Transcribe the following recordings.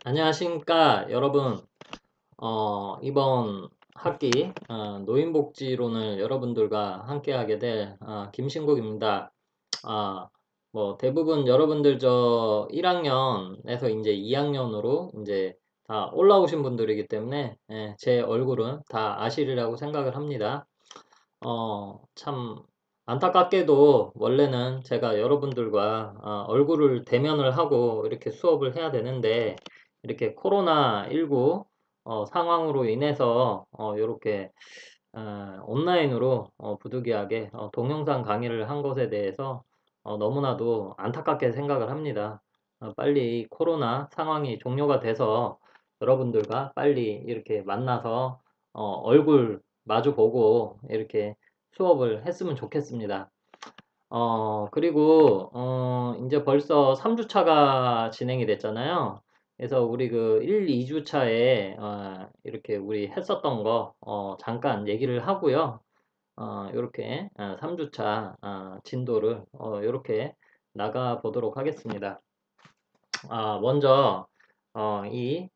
안녕하십니까 여러분. 이번 학기 노인복지론을 여러분들과 함께하게 될 김신국입니다. 아, 뭐 대부분 여러분들 저 1학년에서 이제 2학년으로 이제 다 올라오신 분들이기 때문에 제 얼굴은 다 아시리라고 생각을 합니다. 참 안타깝게도 원래는 제가 여러분들과 얼굴을 대면을 하고 이렇게 수업을 해야 되는데 이렇게 코로나19 상황으로 인해서 이렇게 온라인으로 부득이하게 동영상 강의를 한 것에 대해서 너무나도 안타깝게 생각을 합니다. 빨리 이 코로나 상황이 종료가 돼서 여러분들과 빨리 이렇게 만나서 얼굴 마주보고 이렇게 수업을 했으면 좋겠습니다. 그리고, 이제 벌써 3주차가 진행이 됐잖아요. 그래서 우리 그 1, 2주차에, 이렇게 우리 했었던 거, 잠깐 얘기를 하고요. 요렇게, 3주차, 진도를, 요렇게 나가 보도록 하겠습니다. 먼저, 이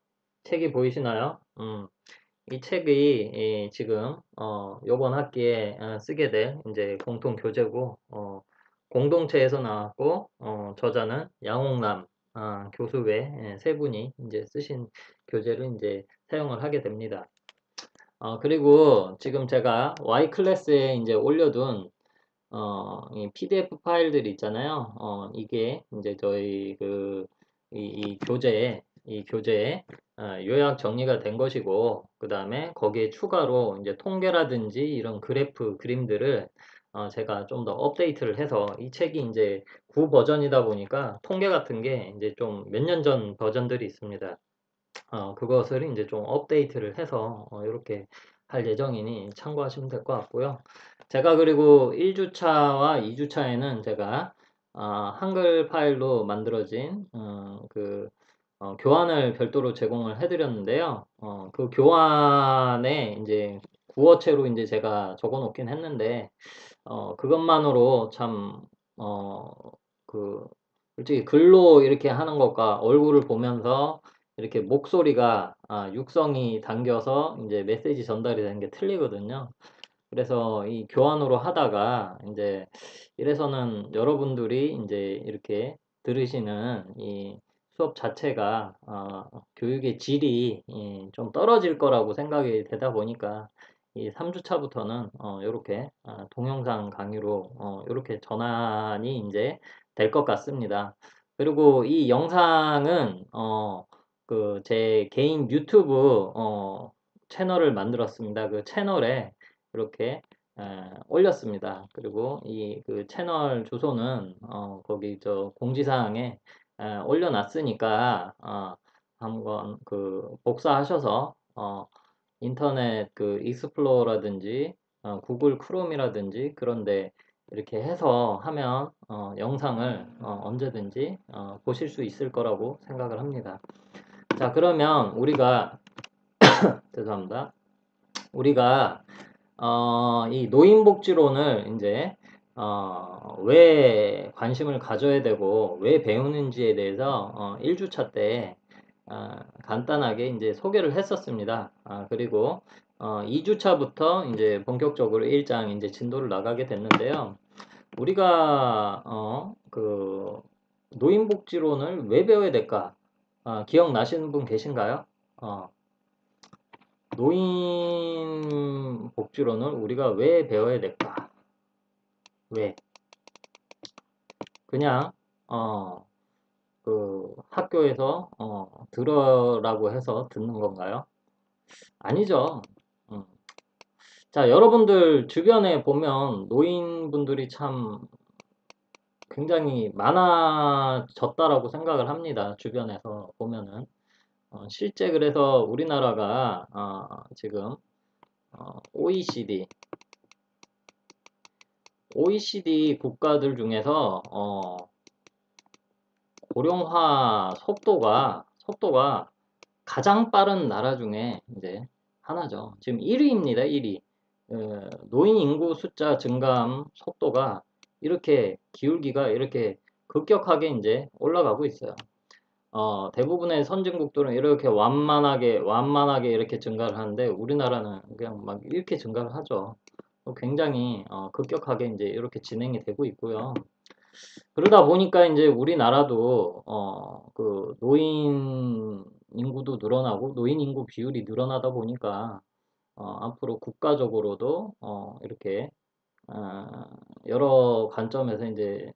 책이 보이시나요? 이 책이 지금 요번 학기에 쓰게 될 이제 공통 교재고 공동체에서 나왔고 저자는 양옥남 교수 외 세 분이 이제 쓰신 교재를 이제 사용을 하게 됩니다. 그리고 지금 제가 Y 클래스에 이제 올려둔 이 PDF 파일들이 있잖아요. 이게 이제 저희 이 교재에 요약 정리가 된 것이고, 그 다음에 거기에 추가로 이제 통계라든지 이런 그래프 그림들을 제가 좀 더 업데이트를 해서 이 책이 이제 9 버전이다 보니까 통계 같은 게 이제 좀 몇 년 전 버전들이 있습니다. 그것을 이제 좀 업데이트를 해서 이렇게 할 예정이니 참고하시면 될 것 같고요. 제가 그리고 1주차와 2주차에는 제가 한글 파일로 만들어진 교환을 별도로 제공을 해드렸는데요. 그 교환에 이제 구어체로 이제 제가 적어 놓긴 했는데 그것만으로 참 그 솔직히 글로 이렇게 하는 것과 얼굴을 보면서 이렇게 목소리가 육성이 담겨서 이제 메시지 전달이 되는 게 틀리거든요. 그래서 이 교환으로 하다가 이제 이래서는 여러분들이 이제 이렇게 들으시는 이 수업 자체가 교육의 질이 좀 떨어질 거라고 생각이 되다 보니까 이 3주차부터는 요렇게 동영상 강의로 요렇게 전환이 이제 될 것 같습니다. 그리고 이 영상은 제 개인 유튜브 채널을 만들었습니다. 그 채널에 이렇게 올렸습니다. 그리고 이 그 채널 주소는 거기 저 공지사항에 올려놨으니까 한번 그 복사하셔서 인터넷 그 익스플로러라든지 구글 크롬이라든지 그런데 이렇게 해서 하면 영상을 언제든지 보실 수 있을 거라고 생각을 합니다. 자, 그러면 우리가 죄송합니다. 우리가 이 노인복지론을 이제 왜 관심을 가져야 되고 왜 배우는지에 대해서 1주차 때 간단하게 이제 소개를 했었습니다. 그리고 2주차부터 이제 본격적으로 1장 이제 진도를 나가게 됐는데요. 우리가 그 노인복지론을 왜 배워야 될까? 기억나시는 분 계신가요? 노인 복지론을 우리가 왜 배워야 될까? 왜? 그냥 학교에서 들으라고 해서 듣는 건가요? 아니죠. 음. 자, 여러분들 주변에 보면 노인분들이 참 굉장히 많아졌다라고 생각을 합니다. 주변에서 보면은 실제 그래서 우리나라가 지금 OECD 국가들 중에서 고령화 속도가 가장 빠른 나라 중에 이제 하나죠. 지금 1위입니다. 1위. 노인 인구 숫자 증감 속도가 이렇게 기울기가 이렇게 급격하게 이제 올라가고 있어요. 대부분의 선진국들은 이렇게 완만하게 이렇게 증가를 하는데 우리나라는 그냥 막 이렇게 증가를 하죠. 굉장히 급격하게 이제 이렇게 진행이 되고 있고요. 그러다 보니까 이제 우리나라도 그 노인 인구도 늘어나고 노인 인구 비율이 늘어나다 보니까 앞으로 국가적으로도 이렇게 어, 여러 관점에서 이제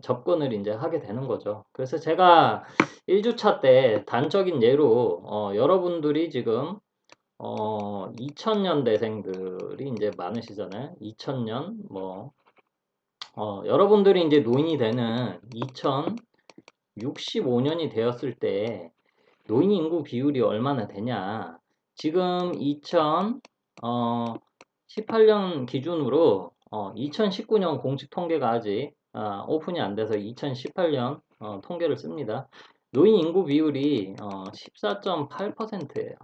접근을 이제 하게 되는 거죠. 그래서 제가 1주차 때 단적인 예로 여러분들이 지금 2000년대생들이 이제 많으시잖아요. 2000년 뭐 여러분들이 이제 노인이 되는 2065년이 되었을 때 노인 인구 비율이 얼마나 되냐? 지금 2018년 기준으로 2019년 공식 통계가 아직 오픈이 안 돼서 2018년 통계를 씁니다. 노인 인구 비율이 14.8%예요.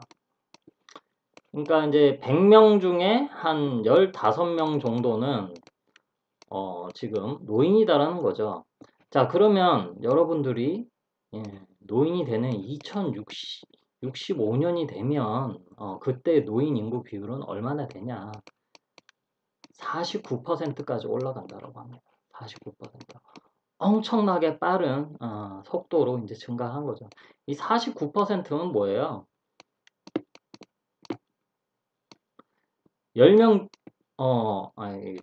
그러니까 이제 100명 중에 한 15명 정도는 지금 노인이다라는 거죠. 자, 그러면 여러분들이 예, 노인이 되는 2065년이 되면 그때 노인 인구 비율은 얼마나 되냐? 49%까지 올라간다라고 합니다. 49%. 엄청나게 빠른 속도로 이제 증가한 거죠. 이 49%는 뭐예요? 10명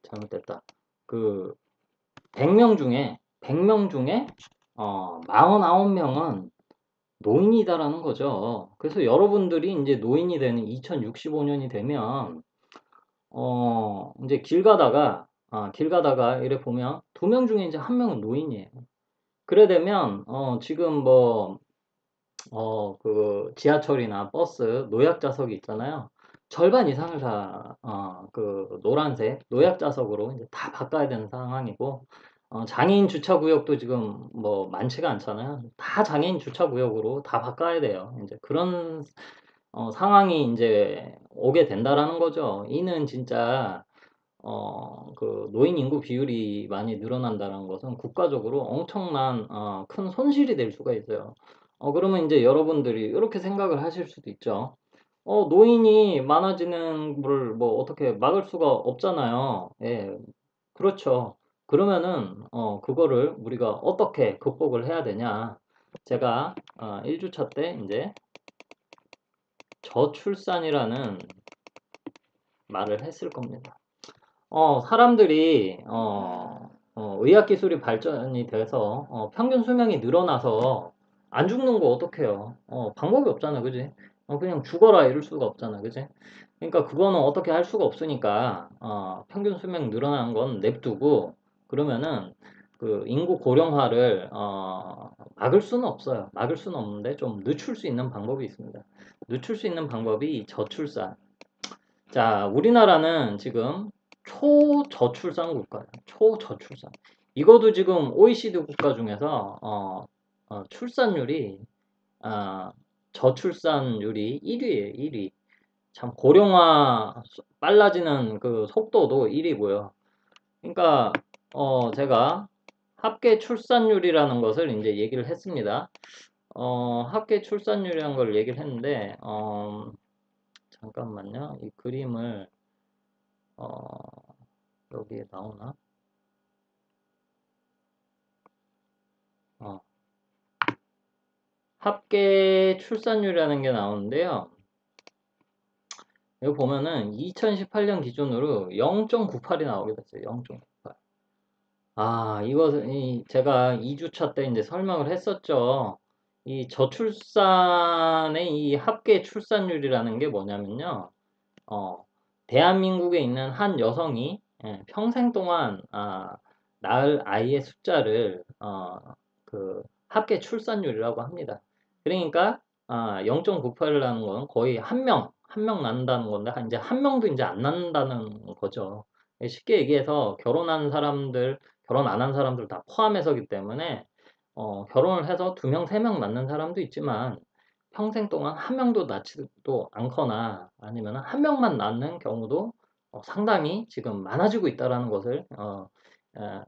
잘못됐다. 그 100명 중에 49명은 노인이다라는 거죠. 그래서 여러분들이 이제 노인이 되는 2065년이 되면 이제 길 가다가 이래 보면 2명 중에 이제 1명은 노인이에요. 그래 되면 지금 뭐 그 지하철이나 버스 노약 좌석이 있잖아요. 절반 이상을 다 그 노란색 노약 좌석으로 이제 다 바꿔야 되는 상황이고 장애인 주차 구역도 지금 뭐 많지가 않잖아요. 다 장애인 주차 구역으로 다 바꿔야 돼요. 이제 그런 상황이 이제 오게 된다라는 거죠. 이는 진짜 그 노인 인구 비율이 많이 늘어난다는 것은 국가적으로 엄청난 큰 손실이 될 수가 있어요. 그러면 이제 여러분들이 이렇게 생각을 하실 수도 있죠. 노인이 많아지는 걸 뭐 어떻게 막을 수가 없잖아요. 예, 그렇죠. 그러면은 그거를 우리가 어떻게 극복을 해야 되냐? 제가 1주차 때 이제 저출산이라는 말을 했을 겁니다. 사람들이 의학 기술이 발전이 돼서 평균 수명이 늘어나서 안 죽는 거 어떡해요? 방법이 없잖아, 그지? 그냥 죽어라 이럴 수가 없잖아, 그지? 그러니까 그거는 어떻게 할 수가 없으니까 평균 수명 늘어나는 건 냅두고 그러면은 그 인구 고령화를 막을 수는 없어요. 막을 수는 없는데 좀 늦출 수 있는 방법이 있습니다. 늦출 수 있는 방법이 저출산. 자, 우리나라는 지금 초저출산 국가예요. 초저출산. 이것도 지금 OECD 국가 중에서 출산율이 아, 저출산율이 1위예요. 1위. 참 고령화 빨라지는 그 속도도 1위고요. 그러니까 제가 합계 출산율이라는 것을 이제 얘기를 했습니다. 합계 출산율이라는 걸 얘기를 했는데 잠깐만요. 이 그림을 어, 여기에 나오나? 어, 합계 출산율이라는 게 나오는데요. 여기 보면은 2018년 기준으로 0.98이 나오게 됐어요. 0.98. 이것은 제가 2주차 때 이제 설명을 했었죠. 이 저출산의 이 합계 출산율이라는 게 뭐냐면요. 어, 대한민국에 있는 한 여성이 평생 동안 낳을 아이의 숫자를 그 합계 출산율이라고 합니다. 그러니까 0.98이라는 건 거의 한 명 낳는다는 건데 이제 한 명도 이제 안 낳는다는 거죠. 쉽게 얘기해서 결혼한 사람들, 결혼 안 한 사람들 다 포함해서기 때문에 결혼을 해서 2명, 3명 낳는 사람도 있지만 평생 동안 한 명도 낳지도 않거나 아니면 한 명만 낳는 경우도 상당히 지금 많아지고 있다라는 것을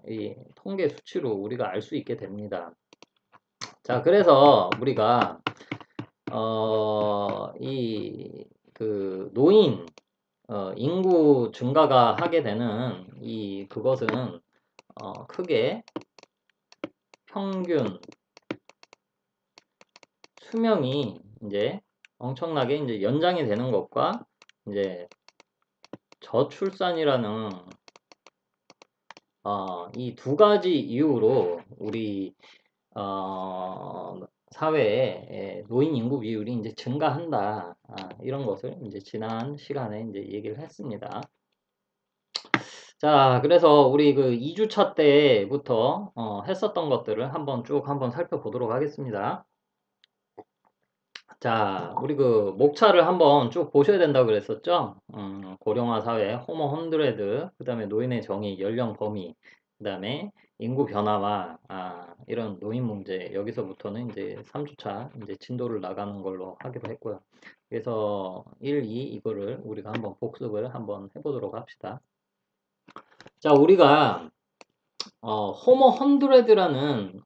이 통계 수치로 우리가 알 수 있게 됩니다. 자, 그래서 우리가 노인 인구 증가가 하게 되는 그것은 크게 평균 수명이 이제 엄청나게 이제 연장이 되는 것과 이제 저출산이라는 이 두 가지 이유로 우리 사회에 노인 인구 비율이 이제 증가한다. 이런 것을 이제 지난 시간에 이제 얘기를 했습니다. 자, 그래서 우리 그 2주차 때부터 했었던 것들을 한번 살펴보도록 하겠습니다. 자, 우리 그 목차를 한번 쭉 보셔야 된다고 그랬었죠? 고령화 사회, 호모 헌드레드, 그 다음에 노인의 정의, 연령 범위, 그 다음에 인구 변화와 이런 노인 문제, 여기서부터는 이제 3주차 이제 진도를 나가는 걸로 하기로 했고요. 그래서 1, 2 이거를 우리가 한번 복습을 한번 해보도록 합시다. 자, 우리가 호모 헌드레드라는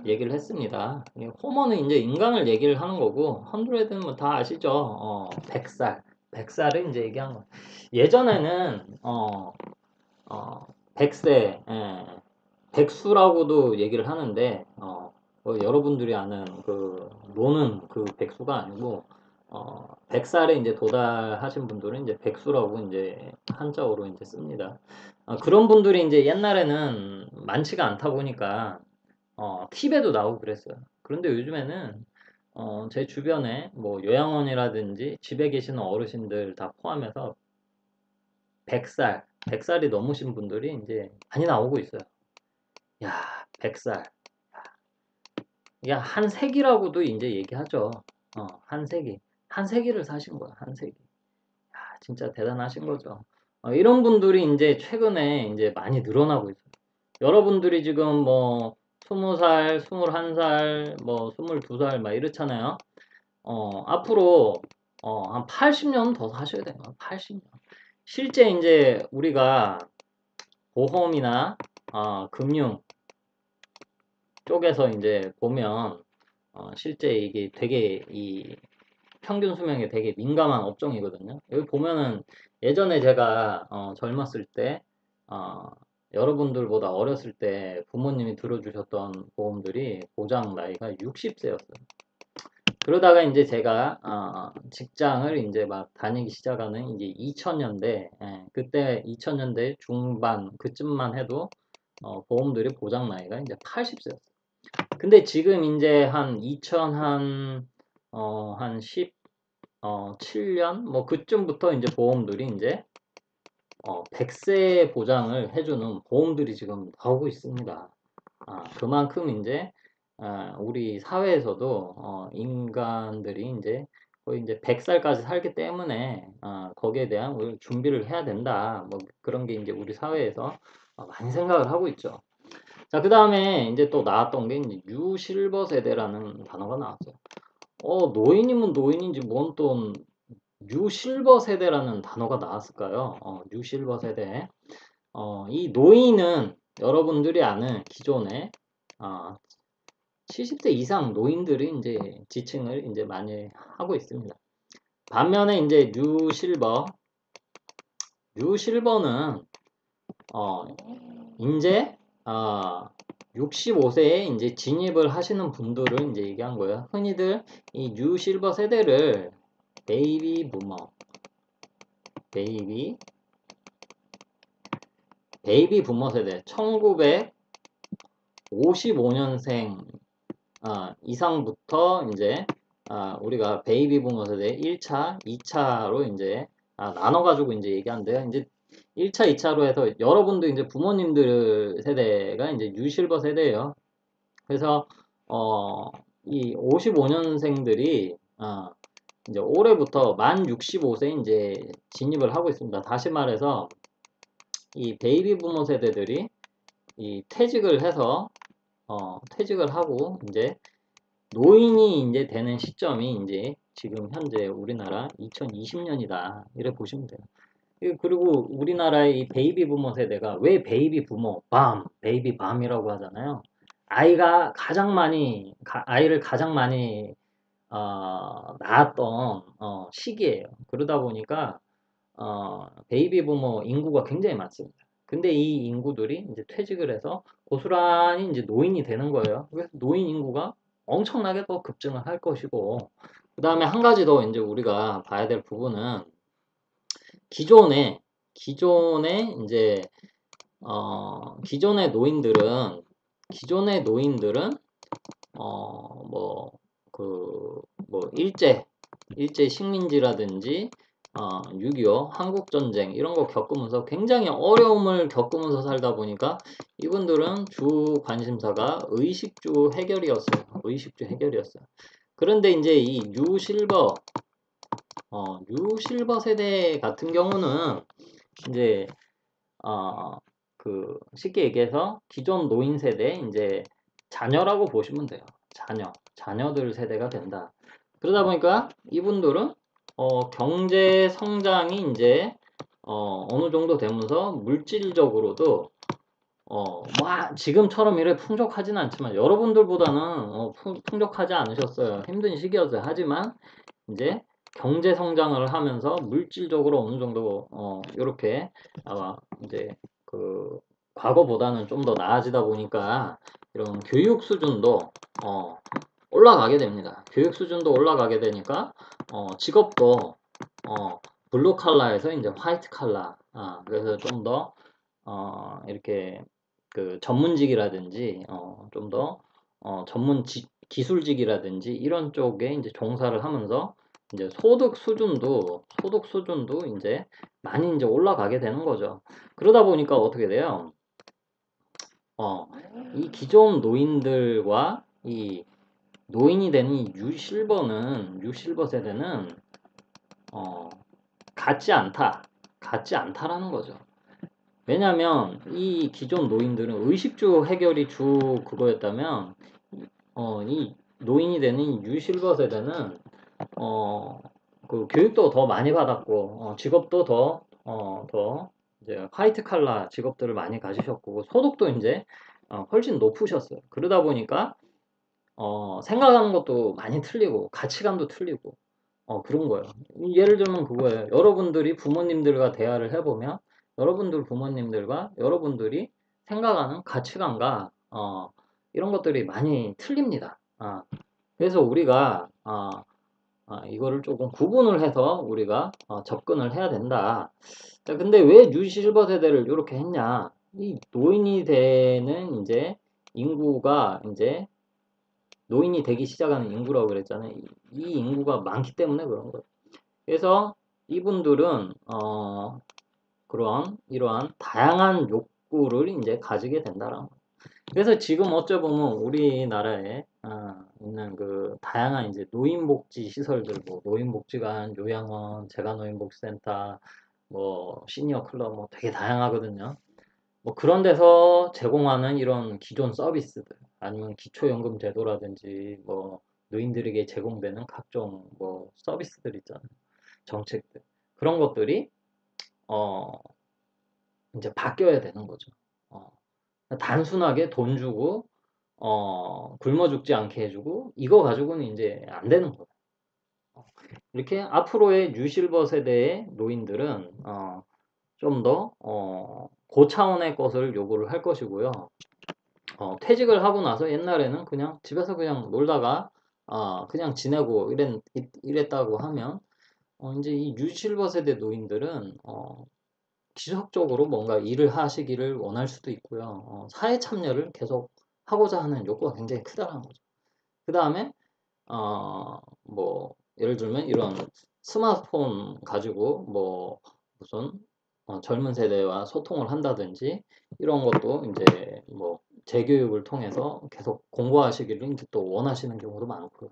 얘기를 했습니다. 호모는 이제 인간을 얘기를 하는 거고, 헌드레드는 뭐 다 아시죠? 100살을 이제 얘기한 거. 예전에는 100세, 백수라고도 얘기를 하는데, 여러분들이 아는 그 노는 그 백수가 아니고 100살에 이제 도달하신 분들은 이제 백수라고 이제 한자어로 이제 씁니다. 그런 분들이 이제 옛날에는 많지가 않다 보니까 TV에도 나오고 그랬어요. 그런데 요즘에는 제 주변에 뭐 요양원이라든지 집에 계시는 어르신들 다 포함해서 100살이 넘으신 분들이 이제 많이 나오고 있어요. 야, 100살. 야, 한 세기라고도 이제 얘기하죠. 한 세기. 한 세기를 사신 거야, 한 세기. 야, 진짜 대단하신 거죠. 이런 분들이 이제 최근에 이제 많이 늘어나고 있어요. 여러분들이 지금 뭐 20살, 21살, 뭐 22살 막 이렇잖아요. 앞으로 한 80년 더 사셔야 돼요. 80년. 실제 이제 우리가 보험이나 금융 쪽에서 이제 보면 실제 이게 되게 이 평균 수명에 되게 민감한 업종이거든요. 여기 보면은 예전에 제가 젊었을 때 여러분들보다 어렸을 때 부모님이 들어주셨던 보험들이 보장 나이가 60세였어요. 그러다가 이제 제가 직장을 이제 막 다니기 시작하는 이제 2000년대 그때 2000년대 중반 그쯤만 해도 보험들이 보장 나이가 이제 80세였어요. 근데 지금 이제 한 2000, 한 17년? 뭐 그쯤부터 이제 보험들이 이제 100세 보장을 해주는 보험들이 지금 나오고 있습니다. 그만큼 이제 우리 사회에서도 인간들이 이제 거의 이제 100살까지 살기 때문에 거기에 대한 우리 준비를 해야 된다. 뭐 그런 게 이제 우리 사회에서 많이 생각을 하고 있죠. 자, 그 다음에 이제 또 나왔던 게 이제 뉴실버 세대라는 단어가 나왔어요. 노인이면 노인인지 뭔 또 뉴실버 세대라는 단어가 나왔을까요? 뉴실버 세대. 이 노인은 여러분들이 아는 기존의 70대 이상 노인들이 이제 지칭을 이제 많이 하고 있습니다. 반면에 이제 뉴실버는 이제 65세에 이제 진입을 하시는 분들을 이제 얘기한 거예요. 흔히들 이 뉴실버 세대를 베이비 부머, 베이비 부머 세대, 1955년생 이상부터 이제 우리가 베이비 부머 세대 1차, 2차로 이제 나눠가지고 이제 얘기하는데요. 이제 1차, 2차로 해서 여러분도 이제 부모님들 세대가 이제 뉴실버 세대예요. 그래서 이 55년생들이 이제 올해부터 만 65세 이제 진입을 하고 있습니다. 다시 말해서 이 베이비 부머 세대들이 이 퇴직을 해서 퇴직을 하고 이제 노인이 이제 되는 시점이 이제 지금 현재 우리나라 2020년이다. 이래 보시면 돼요. 그리고 우리나라의 이 베이비 부머 세대가 왜 베이비 부머, 베이비 밤이라고 하잖아요. 아이를 가장 많이 낳았던 시기예요. 그러다 보니까 베이비 부머 인구가 굉장히 많습니다. 근데 이 인구들이 이제 퇴직을 해서 고스란히 이제 노인이 되는 거예요. 그래서 노인 인구가 엄청나게 더 급증을 할 것이고, 그 다음에 한 가지 더 이제 우리가 봐야 될 부분은 기존에 이제 기존의 노인들은 일제 식민지라든지 6.25 한국전쟁 이런 거 겪으면서 굉장히 어려움을 겪으면서 살다 보니까 이분들은 주 관심사가 의식주 해결이었어요. 의식주 해결이었어요. 그런데 이제 이 뉴실버 세대 같은 경우는 이제 쉽게 얘기해서 기존 노인 세대 이제 자녀라고 보시면 돼요. 자녀들 세대가 된다. 그러다 보니까 이분들은 경제 성장이 이제 어느 정도 되면서 물질적으로도 지금처럼 이렇게 풍족하진 않지만 여러분들보다는 풍족하지 않으셨어요. 힘든 시기였어요. 하지만 이제 경제 성장을 하면서 물질적으로 어느 정도 이렇게 아마 이제 그 과거보다는 좀 더 나아지다 보니까 이런 교육 수준도 올라가게 됩니다. 교육 수준도 올라가게 되니까 직업도 블루 칼라에서 이제 화이트 칼라 그래서 좀 더 이렇게 그 전문직이라든지 좀 더 전문 기술직이라든지 이런 쪽에 이제 종사를 하면서 이제 소득 수준도 이제 많이 이제 올라가게 되는 거죠. 그러다 보니까 어떻게 돼요? 이 기존 노인들과 이 노인이 되는 이 뉴실버 세대는 같지 않다라는 거죠. 왜냐하면 이 기존 노인들은 의식주 해결이 주 그거였다면 이 노인이 되는 이 뉴실버 세대는 그 교육도 더 많이 받았고 직업도 더 이제 화이트 칼라 직업들을 많이 가지셨고 소득도 이제 훨씬 높으셨어요. 그러다 보니까 생각하는 것도 많이 틀리고 가치관도 틀리고 그런 거예요. 예를 들면 그거예요. 여러분들이 부모님들과 대화를 해보면 여러분들 부모님들과 여러분들이 생각하는 가치관과 이런 것들이 많이 틀립니다. 그래서 우리가 이거를 조금 구분을 해서 우리가 접근을 해야 된다. 자, 근데 왜 뉴실버 세대를 이렇게 했냐? 이 노인이 되는 이제 인구가 이제 노인이 되기 시작하는 인구라고 그랬잖아요. 이 인구가 많기 때문에 그런 거예요. 그래서 이분들은 이러한 다양한 욕구를 이제 가지게 된다라는 거예요. 그래서 지금 어찌 보면 우리나라에 있는 그 다양한 이제 노인복지 시설들, 뭐 노인복지관, 요양원, 재가노인복지센터, 뭐 시니어 클럽 뭐 되게 다양하거든요. 뭐 그런 데서 제공하는 이런 기존 서비스들 아니면 기초연금 제도라든지 뭐 노인들에게 제공되는 각종 뭐 서비스들 있잖아요. 정책들. 그런 것들이 어 이제 바뀌어야 되는 거죠. 어, 단순하게 돈 주고 굶어 죽지 않게 해주고 이거 가지고는 이제 안 되는 거예요. 이렇게 앞으로의 뉴실버 세대의 노인들은 좀 더 고차원의 것을 요구를 할 것이고요. 퇴직을 하고 나서 옛날에는 그냥 집에서 그냥 놀다가 그냥 지내고 이랬다고 하면 이제 이 뉴실버 세대 노인들은 지속적으로 뭔가 일을 하시기를 원할 수도 있고요. 사회 참여를 계속 하고자 하는 욕구가 굉장히 크다는 거죠. 그 다음에 뭐 예를 들면 이런 스마트폰 가지고 뭐 무슨 젊은 세대와 소통을 한다든지 이런 것도 이제 뭐 재교육을 통해서 계속 공부하시기를 이제 또 원하시는 경우도 많고요.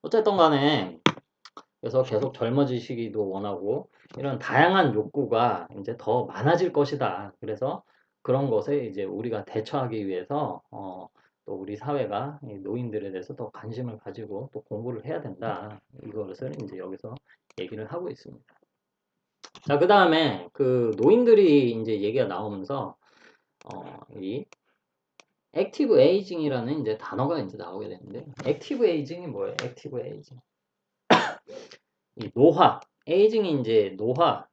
어쨌든 간에 그래서 계속 젊어지시기도 원하고 이런 다양한 욕구가 이제 더 많아질 것이다. 그래서 그런 것에 이제 우리가 대처하기 위해서 또 우리 사회가 이 노인들에 대해서 더 관심을 가지고 또 공부를 해야 된다. 이것을 이제 여기서 얘기를 하고 있습니다. 자, 그 다음에 그 노인들이 이제 얘기가 나오면서 이 액티브 에이징이라는 이제 단어가 이제 나오게 되는데, 액티브 에이징이 뭐예요? 액티브 에이징. 이 노화, 에이징이 이제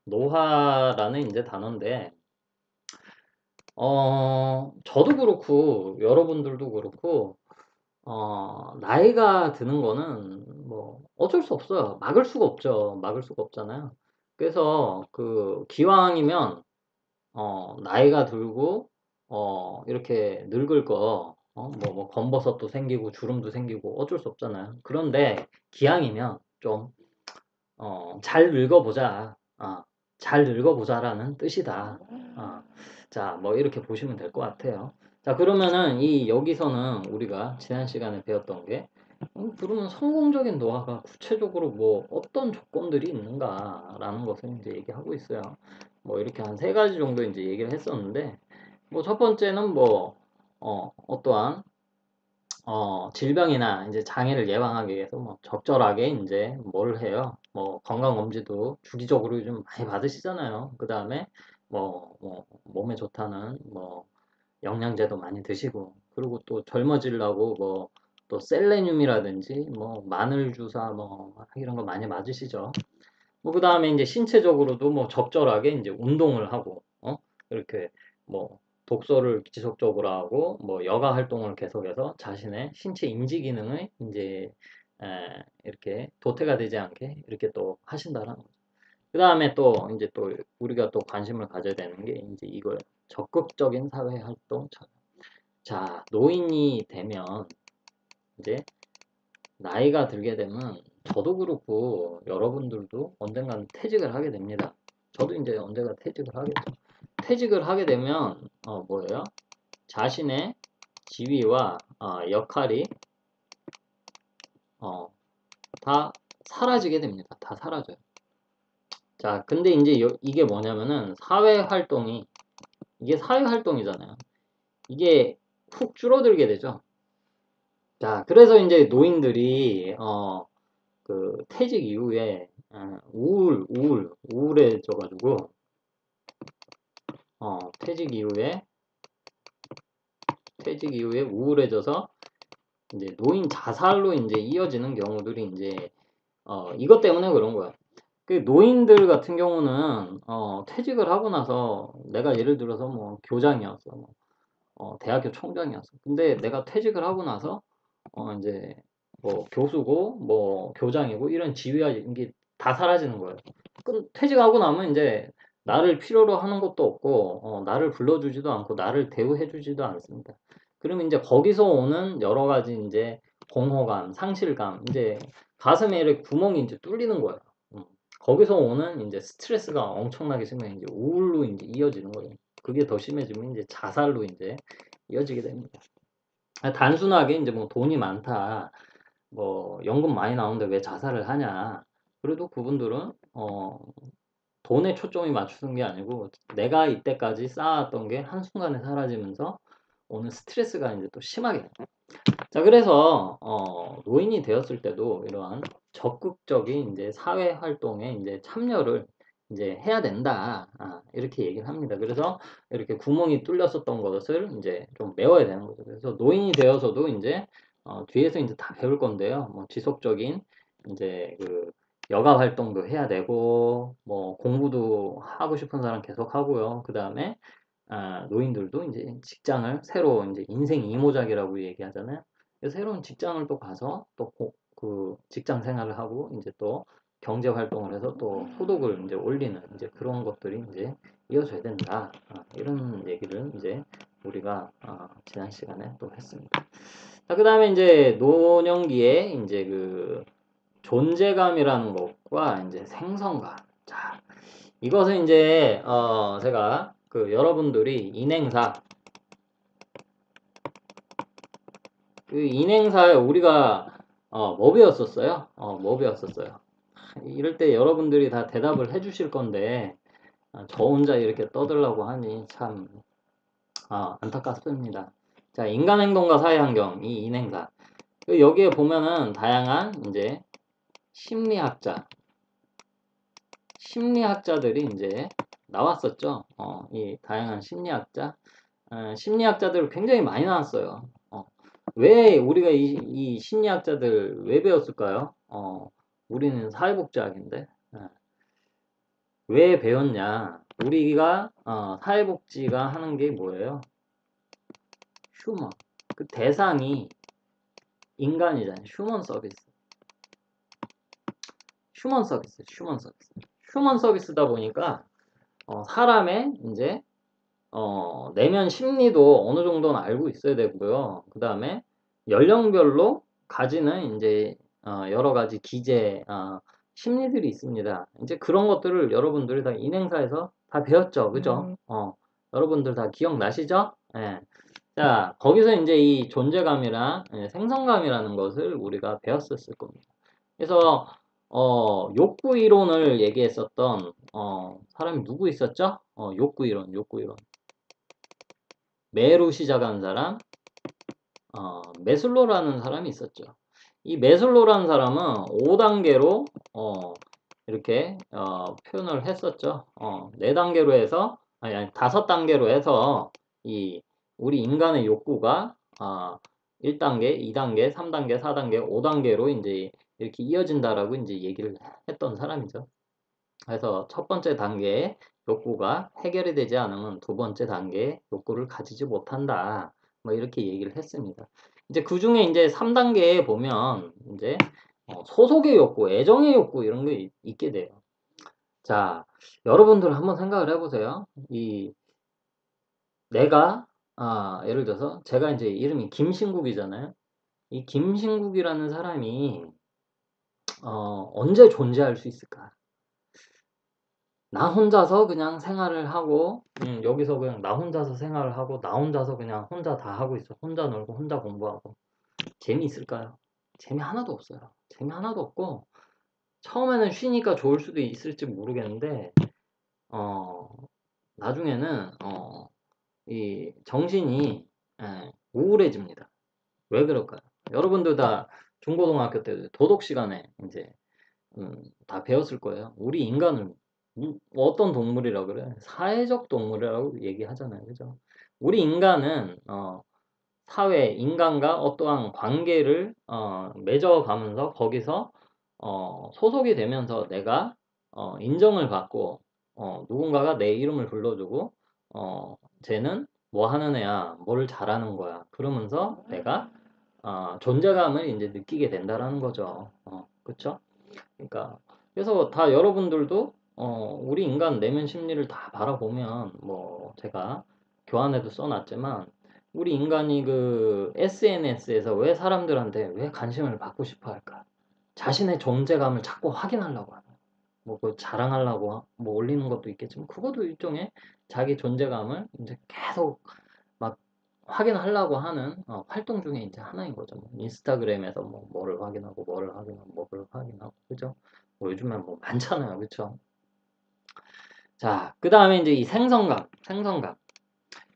노화라는 이제 단어인데, 저도 그렇고, 여러분들도 그렇고, 나이가 드는 거는 뭐 어쩔 수 없어요. 막을 수가 없죠. 막을 수가 없잖아요. 그래서 기왕이면 나이가 들고 이렇게 늙을 거 뭐 검버섯도 생기고 주름도 생기고 어쩔 수 없잖아요. 그런데 기왕이면 좀 잘 늙어보자. 잘 늙어보자라는 뜻이다. 자, 뭐 이렇게 보시면 될 것 같아요. 자, 그러면은 여기서는 우리가 지난 시간에 배웠던 게 그러면 성공적인 노화가 구체적으로 뭐 어떤 조건들이 있는가라는 것을 이제 얘기하고 있어요. 뭐 이렇게 한 세 가지 정도 이제 얘기를 했었는데 뭐 첫 번째는 뭐 어떠한 질병이나 이제 장애를 예방하기 위해서 뭐 적절하게 이제 뭘 해요? 뭐 건강검진도 주기적으로 좀 많이 받으시잖아요. 그 다음에 뭐 몸에 좋다는 뭐 영양제도 많이 드시고 그리고 또 젊어지려고 뭐 또 셀레늄이라든지 뭐 마늘 주사 뭐 이런 거 많이 맞으시죠. 뭐 그 다음에 이제 신체적으로도 뭐 적절하게 이제 운동을 하고 이렇게 뭐 독서를 지속적으로 하고 뭐 여가 활동을 계속해서 자신의 신체 인지 기능을 이제 이렇게 도태가 되지 않게 이렇게 또 하신다는 거죠. 그 다음에 또 이제 또 우리가 또 관심을 가져야 되는 게 이제 이거예요. 적극적인 사회 활동. 자, 노인이 되면 이제 나이가 들게 되면 저도 그렇고 여러분들도 언젠가는 퇴직을 하게 됩니다. 저도 이제 언젠가 퇴직을 하겠죠. 퇴직을 하게 되면 뭐예요? 자신의 지위와 역할이 다 사라지게 됩니다. 다 사라져요. 자, 근데 이제 이게 뭐냐면은 이게 사회 활동이잖아요. 이게 훅 줄어들게 되죠. 자, 그래서 이제 노인들이 퇴직 이후에 우울해져가지고 퇴직 이후에 우울해져서 이제 노인 자살로 이제 이어지는 경우들이 이제 이것 때문에 그런 거야. 그 노인들 같은 경우는 퇴직을 하고 나서 내가 예를 들어서 뭐 교장이었어, 대학교 총장이었어. 근데 내가 퇴직을 하고 나서 이제 뭐 교수고 뭐 교장이고 이런 지위가 이게 다 사라지는 거예요. 그럼 퇴직하고 나면 이제 나를 필요로 하는 것도 없고 나를 불러주지도 않고 나를 대우해주지도 않습니다. 그러면 이제 거기서 오는 여러 가지 이제 공허감, 상실감, 이제 가슴에 이렇게 구멍이 이제 뚫리는 거예요. 거기서 오는 이제 스트레스가 엄청나게 심해 이제 우울로 이제 이어지는 거예요. 그게 더 심해지면 이제 자살로 이제 이어지게 됩니다. 단순하게 이제 뭐 돈이 많다, 뭐 연금 많이 나오는데 왜 자살을 하냐? 그래도 그분들은 돈에 초점이 맞추는 게 아니고 내가 이때까지 쌓았던 게 한순간에 사라지면서 오는 스트레스가 이제 또 심하게 돼요. 자, 그래서 노인이 되었을 때도 이러한 적극적인 이제 사회 활동에 이제 참여를 이제 해야 된다. 이렇게 얘기를 합니다. 그래서 이렇게 구멍이 뚫렸었던 것을 이제 좀 메워야 되는 거죠. 그래서 노인이 되어서도 이제 뒤에서 이제 다 배울 건데요. 뭐 지속적인 이제 여가 활동도 해야 되고 뭐 공부도 하고 싶은 사람 계속 하고요. 그 다음에 노인들도 이제 직장을 새로 이제 인생 이모작이라고 얘기하잖아요. 그래서 새로운 직장을 또 가서 또 그 직장 생활을 하고 이제 또 경제 활동을 해서 또 소득을 이제 올리는 이제 그런 것들이 이제 이어져야 된다. 이런 얘기를 이제 우리가 지난 시간에 또 했습니다. 자, 그다음에 이제 노년기에 이제 존재감이라는 것과 이제 생성감. 자, 이것은 이제 제가 여러분들이 인행사에 우리가 뭐 배웠었어요? 뭐 배웠었어요? 이럴 때 여러분들이 다 대답을 해주실 건데 저 혼자 이렇게 떠들라고 하니 참 안타깝습니다. 자, 인간행동과 사회환경 이 인행사 여기에 보면은 다양한 이제 심리학자들이 이제 나왔었죠. 이 다양한 심리학자 심리학자들 굉장히 많이 나왔어요. 왜 우리가 이 심리학자들 왜 배웠을까요? 우리는 사회복지학인데. 왜 배웠냐? 우리가 사회복지가 하는 게 뭐예요? 휴먼. 그 대상이 인간이잖아요. 휴먼 서비스. 휴먼 서비스. 휴먼 서비스. 휴먼 서비스다 보니까 사람의 이제 내면 심리도 어느 정도는 알고 있어야 되고요. 그 다음에 연령별로 가지는 이제 여러 가지 기재 심리들이 있습니다. 이제 그런 것들을 여러분들이 다 인행사에서 다 배웠죠, 그죠? 여러분들 다 기억나시죠? 예. 자, 거기서 이제 이 존재감이랑 생성감이라는 것을 우리가 배웠었을 겁니다. 그래서 욕구 이론을 얘기했었던 사람이 누구 있었죠? 욕구 이론, 욕구 이론. 매로 시작한 사람, 메슬로라는 사람이 있었죠. 이 메슬로라는 사람은 5단계로 이렇게 표현을 했었죠. 4단계로 해서 아니 5단계로 해서 이 우리 인간의 욕구가 1단계, 2단계, 3단계, 4단계, 5단계로 이제 이렇게 이어진다라고 이제 얘기를 했던 사람이죠. 그래서 첫 번째 단계에 욕구가 해결이 되지 않으면 두 번째 단계에 욕구를 가지지 못한다. 뭐 이렇게 얘기를 했습니다. 이제 그 중에 이제 3단계에 보면 이제 소속의 욕구, 애정의 욕구 이런 게 있게 돼요. 자, 여러분들 한번 생각을 해보세요. 내가 예를 들어서 제가 이제 이름이 김신국이잖아요. 이 김신국이라는 사람이 언제 존재할 수 있을까? 나 혼자서 그냥 생활을 하고, 여기서 그냥 나 혼자서 생활을 하고, 나 혼자서 그냥 혼자 다 하고 있어. 혼자 놀고, 혼자 공부하고. 재미있을까요? 재미 하나도 없어요. 재미 하나도 없고, 처음에는 쉬니까 좋을 수도 있을지 모르겠는데, 어, 나중에는, 이 정신이, 우울해집니다. 왜 그럴까요? 여러분들 다 중고등학교 때 도덕 시간에 이제 다 배웠을 거예요. 우리 인간은 어떤 동물이라고 그래? 사회적 동물이라고 얘기하잖아요. 그죠? 우리 인간은 사회, 인간과 어떠한 관계를 맺어가면서 거기서 소속이 되면서 내가 인정을 받고 누군가가 내 이름을 불러주고 쟤는 뭐 하는 애야, 뭘 잘하는 거야. 그러면서 내가 존재감을 이제 느끼게 된다라는 거죠. 그쵸? 그러니까 그래서 다 여러분들도 우리 인간 내면 심리를 다 바라보면 뭐 제가 교환에도 써놨지만 우리 인간이 그 SNS에서 왜 사람들한테 왜 관심을 받고 싶어 할까? 자신의 존재감을 자꾸 확인하려고 하는 뭐 그 자랑하려고 뭐 올리는 것도 있겠지만 그것도 일종의 자기 존재감을 이제 계속 막 확인하려고 하는 활동 중에 이제 하나인 거죠. 뭐 인스타그램에서 뭐 뭐를 확인하고 뭐를 확인하고 뭐를 확인하고 그죠? 뭐 요즘엔 뭐 많잖아요, 그쵸? 자, 그 다음에 이제 이 생성감.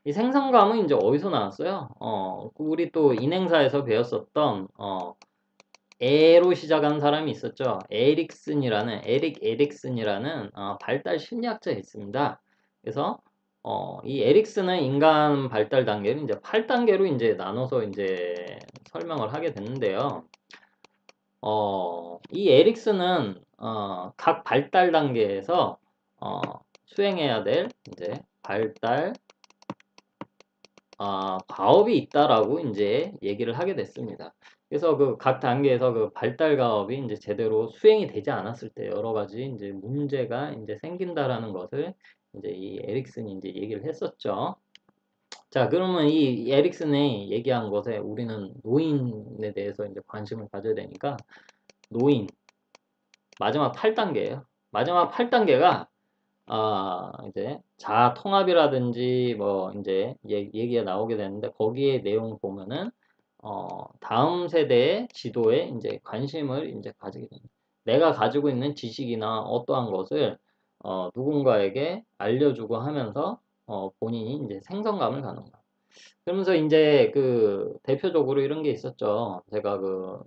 이 생성감은 이제 어디서 나왔어요? 우리 또 인행사에서 배웠었던 에로 시작한 사람이 있었죠. 에릭 에릭슨이라는 발달 심리학자가 있습니다. 그래서 이 에릭슨은 인간 발달 단계를 이제 8단계로 이제 나눠서 이제 설명을 하게 됐는데요. 이 에릭슨은 각 발달 단계에서 수행해야 될 이제 발달 가업이 있다라고 이제 얘기를 하게 됐습니다. 그래서 그 각 단계에서 그 발달 가업이 이제 제대로 수행이 되지 않았을 때 여러 가지 이제 문제가 이제 생긴다라는 것을 이제 이 에릭슨이 이제 얘기를 했었죠. 자, 그러면 이 에릭슨이 얘기한 것에 우리는 노인에 대해서 이제 관심을 가져야 되니까 노인 마지막 8단계예요. 마지막 8단계가 이제 자아 통합이라든지 뭐 이제 얘기가 나오게 되는데 거기에 내용 보면은 다음 세대의 지도에 이제 관심을 이제 가지게 됩니다. 내가 가지고 있는 지식이나 어떠한 것을 누군가에게 알려주고 하면서 본인이 이제 생성감을 갖는 거야. 그러면서 이제 그 대표적으로 이런 게 있었죠. 제가 그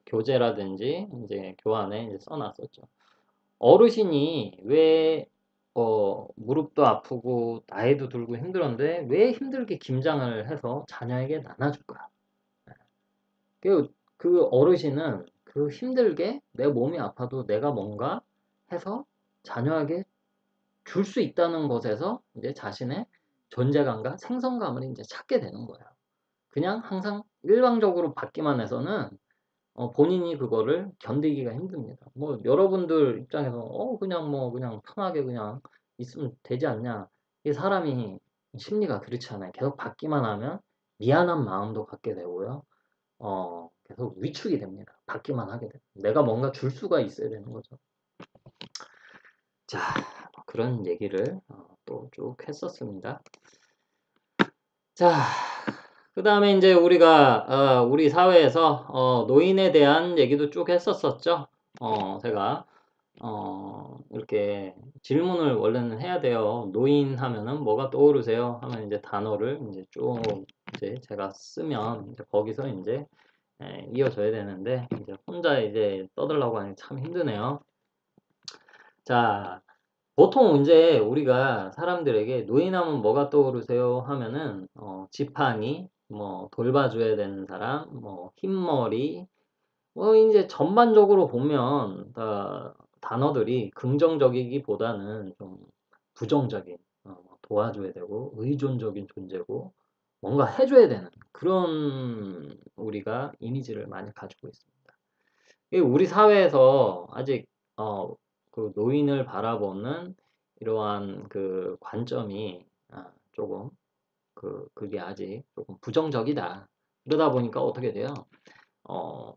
교재라든지 이제 교환에 이제 써놨었죠. 어르신이 왜 무릎도 아프고 나이도 들고 힘들었는데 왜 힘들게 김장을 해서 자녀에게 나눠줄 거야? 그 어르신은 그 힘들게 내 몸이 아파도 내가 뭔가 해서 자녀에게 줄 수 있다는 것에서 이제 자신의 존재감과 생성감을 이제 찾게 되는 거예요. 그냥 항상 일방적으로 받기만 해서는 본인이 그거를 견디기가 힘듭니다. 뭐 여러분들 입장에서 그냥 뭐 그냥 편하게 그냥 있으면 되지 않냐. 이 사람이 심리가 그렇지 않아요. 계속 받기만 하면 미안한 마음도 갖게 되고요. 계속 위축이 됩니다. 받기만 하게 돼요. 내가 뭔가 줄 수가 있어야 되는 거죠. 자, 그런 얘기를 또 쭉 했었습니다. 자, 그 다음에 이제 우리가 우리 사회에서 노인에 대한 얘기도 쭉 했었었죠. 제가 이렇게 질문을 원래는 해야 돼요. 노인 하면은 뭐가 떠오르세요? 하면 이제 단어를 이제 쭉 이제 제가 쓰면 이제 거기서 이제 이어져야 되는데 이제 혼자 이제 떠들라고 하니 참 힘드네요. 자, 보통 이제 우리가 사람들에게 노인하면 뭐가 떠오르세요? 하면은 지팡이, 뭐 돌봐줘야 되는 사람, 뭐 흰머리, 뭐 이제 전반적으로 보면 다 단어들이 긍정적이기보다는 좀 부정적인, 도와줘야 되고 의존적인 존재고 뭔가 해줘야 되는 그런 우리가 이미지를 많이 가지고 있습니다. 우리 사회에서 아직 그 노인을 바라보는 이러한 그 관점이 조금 그게 아직 조금 부정적이다. 그러다 보니까 어떻게 돼요? 어,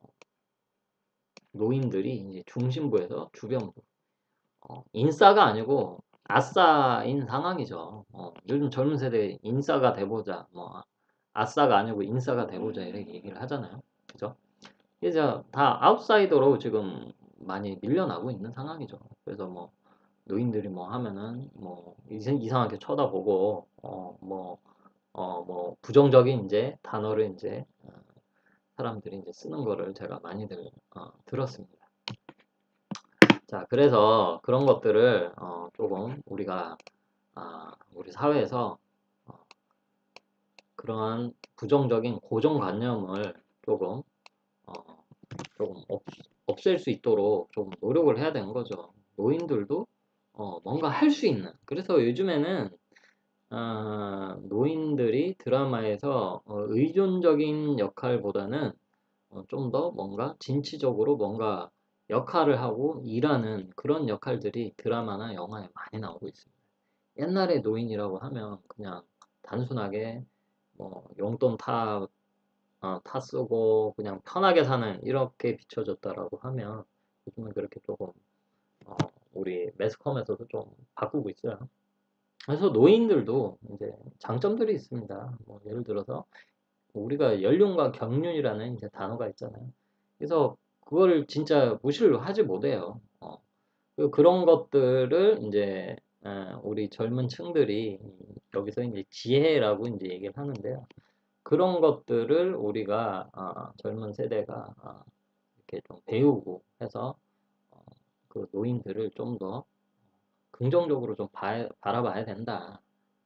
노인들이 이제 중심부에서 주변부, 인싸가 아니고 아싸인 상황이죠. 요즘 젊은 세대 인싸가 돼보자, 뭐 아싸가 아니고 인싸가 돼보자 이렇게 얘기를 하잖아요. 그죠? 이제 다 아웃사이더로 지금 많이 밀려나고 있는 상황이죠. 그래서 뭐 노인들이 뭐 하면은 뭐 이상하게 쳐다보고 뭐 부정적인 이제 단어를 이제 사람들이 이제 쓰는 거를 제가 많이들 들었습니다. 자, 그래서 그런 것들을 조금 우리가 우리 사회에서 어, 그러한 부정적인 고정관념을 조금 어, 조금 없앨 수 있도록 조금 노력을 해야 되는 거죠. 노인들도 뭔가 할 수 있는. 그래서 요즘에는 노인들이 드라마에서 의존적인 역할보다는 좀 더 뭔가 진취적으로 뭔가 역할을 하고 일하는 그런 역할들이 드라마나 영화에 많이 나오고 있습니다. 옛날에 노인이라고 하면 그냥 단순하게 뭐 용돈 타 쓰고 그냥 편하게 사는 이렇게 비춰졌다라고 하면 요즘은 그렇게 조금 어, 우리 매스컴에서도 좀 바꾸고 있어요. 그래서 노인들도 이제 장점들이 있습니다. 뭐 예를 들어서 우리가 연륜과 경륜이라는 이제 단어가 있잖아요. 그래서 그거를 진짜 무시를 하지 못해요. 그런 것들을 이제 우리 젊은 층들이 여기서 이제 지혜라고 이제 얘기를 하는데요. 그런 것들을 우리가 젊은 세대가 이렇게 좀 배우고 해서 어, 그 노인들을 좀 더 긍정적으로 좀 바라봐야 된다.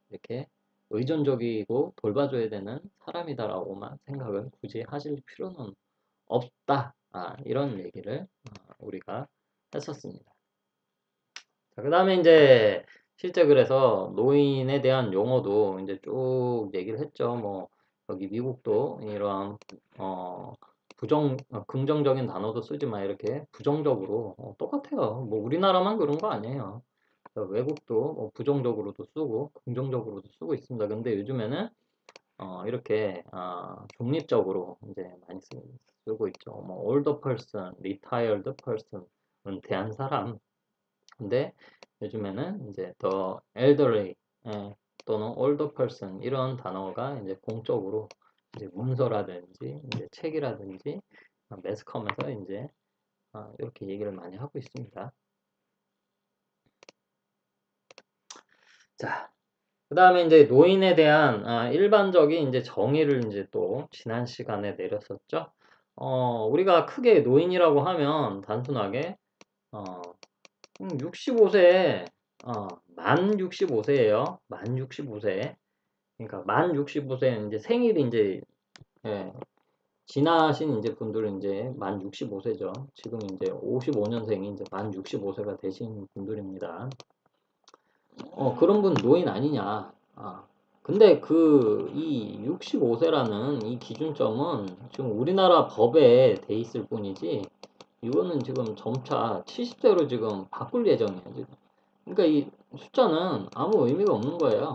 이렇게 의존적이고 돌봐줘야 되는 사람이다라고만 생각을 굳이 하실 필요는 없다. 이런 얘기를 우리가 했었습니다. 자, 그 다음에 이제 실제 그래서 노인에 대한 용어도 이제 쭉 얘기를 했죠. 뭐 여기 미국도 이러한 긍정적인 단어도 쓰지 마 이렇게 부정적으로 똑같아요. 뭐 우리나라만 그런 거 아니에요. 외국도 뭐 부정적으로도 쓰고 긍정적으로도 쓰고 있습니다. 근데 요즘에는 이렇게 중립적으로 이제 많이 쓰고 있죠. 뭐 older person, retired person, 은퇴한 사람. 근데 요즘에는 이제 더 elderly 또는 older person 이런 단어가 이제 공적으로 이제 문서라든지 이제 책이라든지 매스컴에서 이제 이렇게 얘기를 많이 하고 있습니다. 자, 그 다음에 이제 노인에 대한 일반적인 이제 정의를 이제 또 지난 시간에 내렸었죠. 우리가 크게 노인이라고 하면 단순하게 65세 만 65세예요. 만 65세. 그러니까 만 65세 이제 생일이 이제 예, 지나신 이제 분들은 이제 만 65세죠. 지금 이제 55년생이 이제 만 65세가 되신 분들입니다. 그런 분 노인 아니냐. 근데 이 65세라는 이 기준점은 지금 우리나라 법에 돼 있을 뿐이지, 이거는 지금 점차 70세로 지금 바꿀 예정이에요, 지금. 그러니까 이 숫자는 아무 의미가 없는 거예요.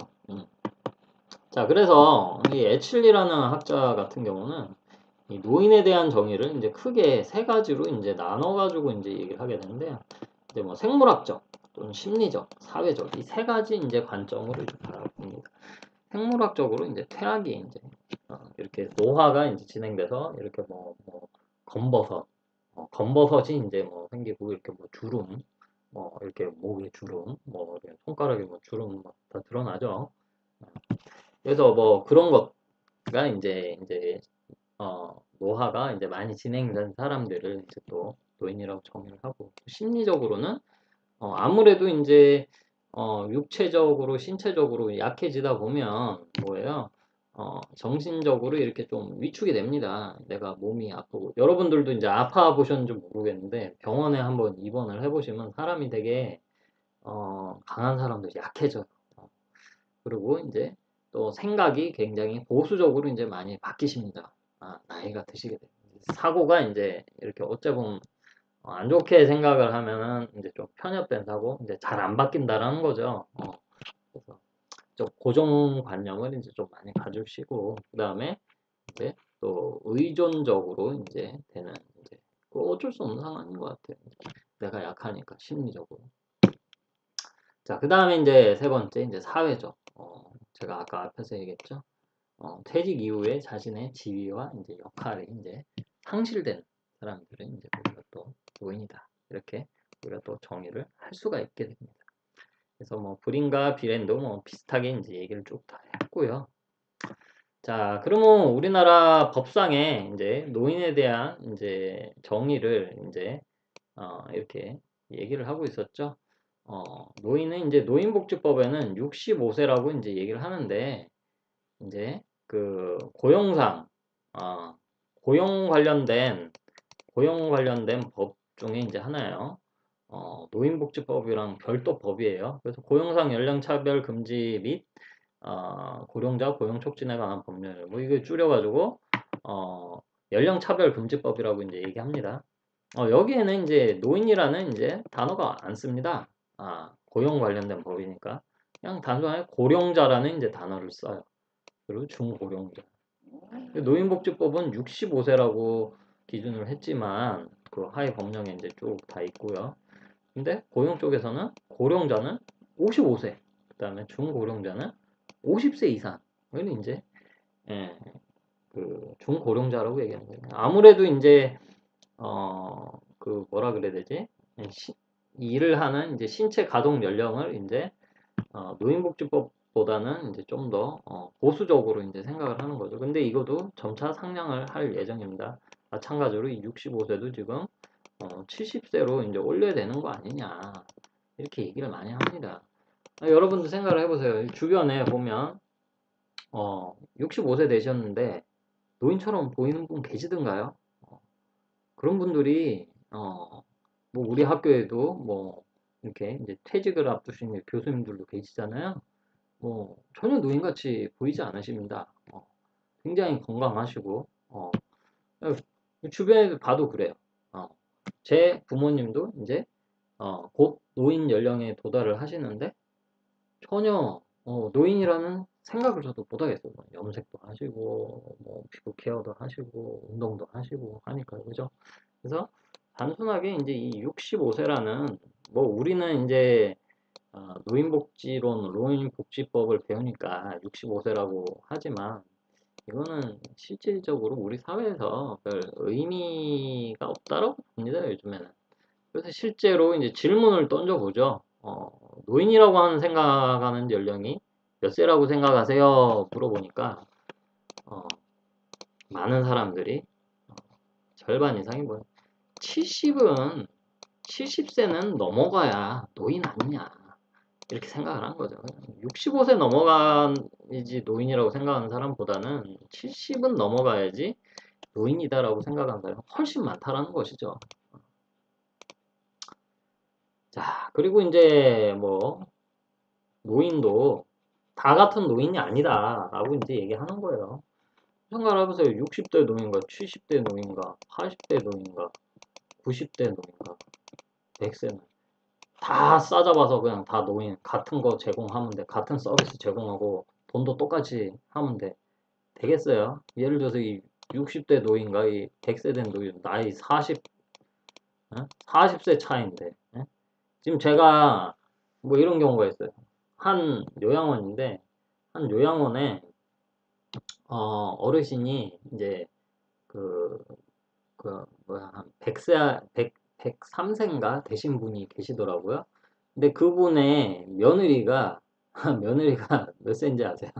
자, 그래서 이 애칠리라는 학자 같은 경우는 이 노인에 대한 정의를 이제 크게 세 가지로 이제 나눠가지고 이제 얘기를 하게 되는데요. 이제 뭐 생물학적, 또는 심리적, 사회적 이 세 가지 이제 관점으로 이제 바라봅니다. 생물학적으로 이제 퇴학이 이제 이렇게 노화가 이제 진행돼서 이렇게 뭐 검버섯, 검버섯이 이제 뭐 생기고 이렇게 뭐 주름, 뭐 이렇게 목에 주름, 뭐 이렇게 손가락에 뭐 주름 다 드러나죠. 그래서 뭐 그런 것가 이제 노화가 이제 많이 진행된 사람들을 이제 또 노인이라고 정의를 하고, 심리적으로는 아무래도 이제 육체적으로 신체적으로 약해지다 보면 뭐예요? 정신적으로 이렇게 좀 위축이 됩니다. 내가 몸이 아프고, 여러분들도 이제 아파 보셨는지 모르겠는데 병원에 한번 입원을 해보시면 사람이 되게 강한 사람들이 약해져요. 그리고 이제 또 생각이 굉장히 보수적으로 이제 많이 바뀌십니다. 나이가 드시게 돼요. 사고가 이제 이렇게 어째 보면 안 좋게 생각을 하면은 이제 좀 편협된 사고, 이제 잘 안 바뀐다라는 거죠. 그래서 좀 고정관념을 이제 좀 많이 가주시고, 그 다음에 이제 또 의존적으로 이제 되는, 이제 어쩔 수 없는 상황인 것 같아요. 내가 약하니까 심리적으로. 자, 그 다음에 이제 세 번째 이제 사회적. 제가 아까 앞에서 얘기했죠. 퇴직 이후에 자신의 지위와 이제 역할이 이제 상실된 사람들은 이제 우리가 또 노인이다. 이렇게 우리가 또 정의를 할 수가 있게 됩니다. 그래서 뭐 불임과 비례도 뭐 비슷하게 이제 얘기를 쭉 다 했고요. 자, 그러면 우리나라 법상에 이제 노인에 대한 이제 정의를 이제 이렇게 얘기를 하고 있었죠. 노인은 이제 노인복지법에는 65세라고 이제 얘기를 하는데, 이제 그 고용상 고용 관련된 법 중에 이제 하나예요. 노인복지법이랑 별도 법이에요. 그래서 고용상 연령차별 금지 및 고령자 고용 촉진에 관한 법률, 뭐 이거 줄여가지고 연령차별 금지법이라고 이제 얘기합니다. 여기에는 이제 노인이라는 이제 단어가 안 씁니다. 고용 관련된 법이니까 그냥 단순하게 고령자라는 이제 단어를 써요. 그리고 중고령자. 노인복지법은 65세라고 기준을 했지만 그 하위 법령에 이제 쭉 다 있고요. 근데 고용 쪽에서는 고령자는 55세, 그다음에 중고령자는 50세 이상을 이제 예, 그 중고령자라고 얘기하는 거예요. 아무래도 이제 그 뭐라 그래야 되지? 일을 하는 이제 신체 가동 연령을 이제 노인복지법보다는 이제 좀 더 보수적으로 이제 생각을 하는 거죠. 근데 이것도 점차 상향을 할 예정입니다. 마찬가지로 이 65세도 지금 70세로 이제 올려야 되는 거 아니냐, 이렇게 얘기를 많이 합니다. 여러분도 생각을 해보세요. 주변에 보면 65세 되셨는데 노인처럼 보이는 분 계시던가요? 그런 분들이 뭐 우리 학교에도 뭐 이렇게 이제 퇴직을 앞두신 교수님들도 계시잖아요. 뭐 전혀 노인같이 보이지 않으십니다. 굉장히 건강하시고 주변에 봐도 그래요. 제 부모님도 이제 곧 노인 연령에 도달을 하시는데 전혀 노인이라는 생각을 저도 못하겠어요. 염색도 하시고 뭐 피부 케어도 하시고 운동도 하시고 하니까요, 그죠? 그래서 단순하게 이제 이 65세라는, 뭐 우리는 이제 노인복지법을 배우니까 65세라고 하지만 이거는 실질적으로 우리 사회에서 별 의미가 없다라고 봅니다, 요즘에는. 그래서 실제로 이제 질문을 던져보죠. 노인이라고 하는 생각하는 연령이 몇 세라고 생각하세요? 물어보니까 어, 많은 사람들이 절반 이상이 뭐 70세는 넘어가야 노인 아니냐. 이렇게 생각을 한 거죠. 65세 넘어가야지 노인이라고 생각하는 사람보다는 70은 넘어가야지 노인이다라고 생각하는 사람이 훨씬 많다라는 것이죠. 자, 그리고 이제 뭐 노인도 다 같은 노인이 아니다라고 이제 얘기하는 거예요. 생각을 해보세요. 60대 노인과 70대 노인과 80대 노인과 90대 노인과 100세 노인 다 싸잡아서 그냥 다 노인 같은 거 제공하면 돼. 같은 서비스 제공하고 돈도 똑같이 하면 돼. 되겠어요? 예를 들어서 이 60대 노인과 이 100세 된 노인 나이 40세 차이인데 지금 제가 뭐 이런 경우가 있어요. 한 요양원인데 한 요양원에 어르신이 이제 그, 뭐야 한 100세 103세인가 되신 분이 계시더라고요. 근데 그분의 며느리가 며느리가 몇 세인지 아세요?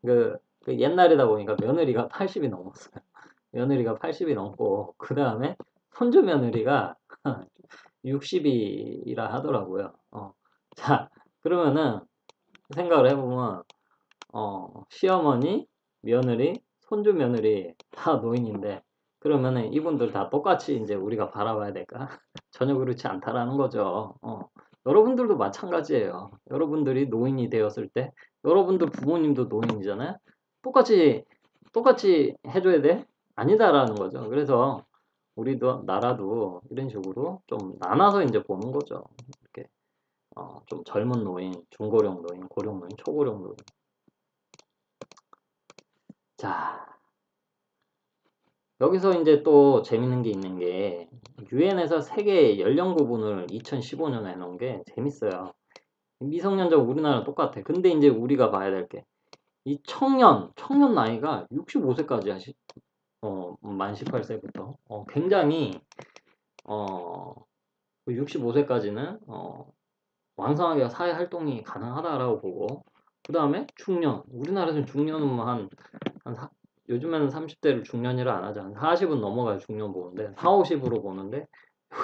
그 옛날이다 보니까 며느리가 80이 넘었어요. 며느리가 80이 넘고 그 다음에 손주 며느리가 60이라 하더라고요. 자, 그러면은 생각을 해보면 시어머니, 며느리, 손주 며느리 다 노인인데 그러면은 이분들 다 똑같이 이제 우리가 바라봐야 될까? 전혀 그렇지 않다라는 거죠. 여러분들도 마찬가지예요. 여러분들이 노인이 되었을 때 여러분들 부모님도 노인이잖아요. 똑같이 해줘야 돼? 아니다라는 거죠. 그래서 우리도 나라도 이런 식으로 좀 나눠서 이제 보는 거죠. 이렇게 좀 젊은 노인, 중고령 노인, 고령 노인, 초고령 노인. 자, 여기서 이제 또 재밌는 게 있는 게 유엔에서 세계 연령 구분을 2015년에 해놓은 게 재밌어요. 미성년자 우리나라 똑같아. 근데 이제 우리가 봐야 될 게 이 청년 나이가 65세까지 만 18세부터 굉장히 65세까지는 왕성하게 사회 활동이 가능하다라고 보고 그 다음에 중년 우리나라에서는 중년은 뭐한 요즘에는 30대를 중년이라 안 하잖아. 40은 넘어가야 중년 보는데 4, 50으로 보는데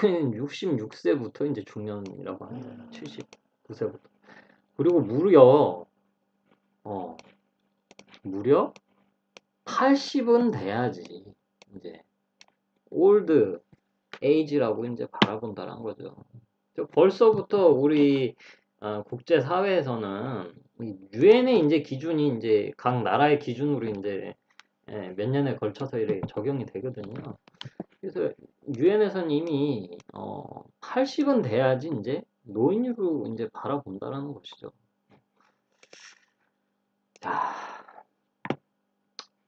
여기는 66세부터 이제 중년이라고 하는 79세부터 그리고 어 무려 80은 돼야지 이제 올드 에이지라고 이제 바라본다는 거죠. 벌써부터 우리 국제 사회에서는 유엔의 이제 기준이 이제 각 나라의 기준으로 이제 몇 년에 걸쳐서 이렇게 적용이 되거든요. 그래서 유엔에서는 이미 80은 돼야지 이제 노인으로 이제 바라본다라는 것이죠.